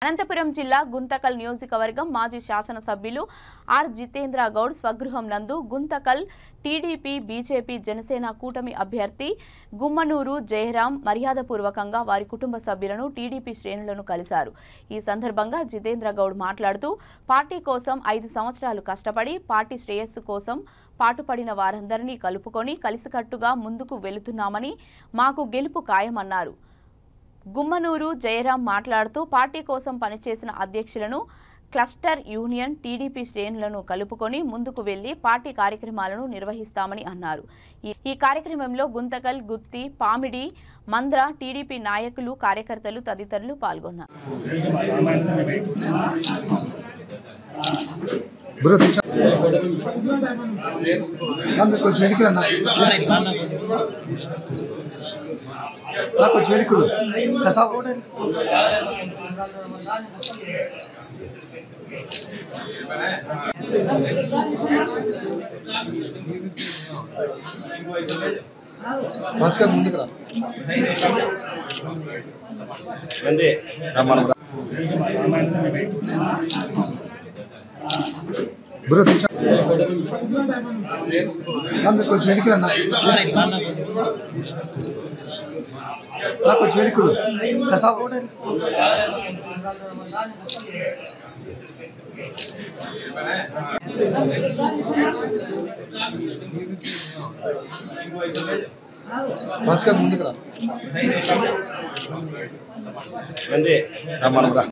అనంతపురం జిల్లా గుంతకల్ నియోజకవర్గం మాజీ శాసనసభ్యులు ఆర్ జితేంద్ర గౌడ్ స్వగృహం నందు గుంతకల్ టీడీపీ బీజేపీ జనసేన కూటమి అభ్యర్థి గుమ్మనూరు జయరాం మర్యాదపూర్వకంగా వారి కుటుంబ సభ్యులను టీడీపీ శ్రేణులను కలిశారు। ఈ సందర్భంగా జితేంద్ర గౌడ్ మాట్లాడుతూ పార్టీ కోసం 5 సంవత్సరాలు కష్టపడి పార్టీ శ్రేయస్సు కోసం పాటుపడిన వారందరినీ కలుపుకొని కలిసికట్టుగా ముందుకు వెళుతున్నామని మాకు గెలుపు ఖాయమన్నారు। గుమ్మనూరు జయరాం మాట్లాడుతూ పార్టీ కోసం పనిచేసిన అధ్యక్షులను క్లస్టర్ యూనియన్ టీడీపీ శ్రేణులను కలుపుకొని ముందుకు వెళ్లి పార్టీ కార్యక్రమాలను నిర్వహిస్తామని అన్నారు। ఈ కార్యక్రమంలో గుంతకల్ గుత్తి పామిడి మంద్ర టీడీపీ నాయకులు కార్యకర్తలు తదితరులు పాల్గొన్నారు। భాస్కర్ ముందుకు రా అందే మనం బ్రో తీసా నన్ను కొంచెం వెనక్కి రా నాకు కొంచెం వెనక్కి కసా భాస్కర్ ముందుకు రా అందే మనం రా